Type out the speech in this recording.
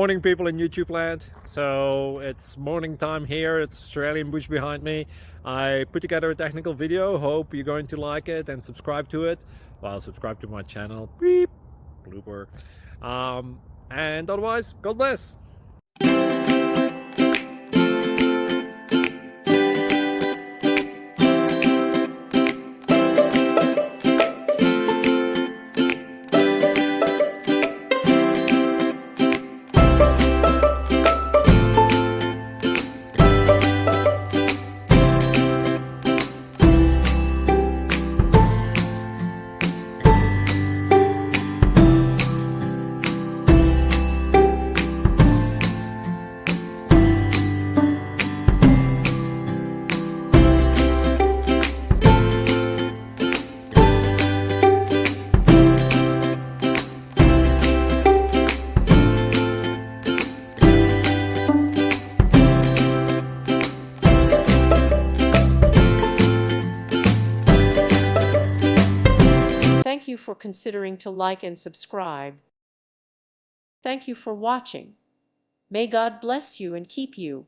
Morning, people in YouTube land. So it's morning time here. It's Australian bush behind me. I put together a technical video. Hope you're going to like it and subscribe to it. Well, subscribe to my channel. Beep. Blooper. And otherwise, God bless. Thank you for considering to like and subscribe. Thank you for watching. May God bless you and keep you.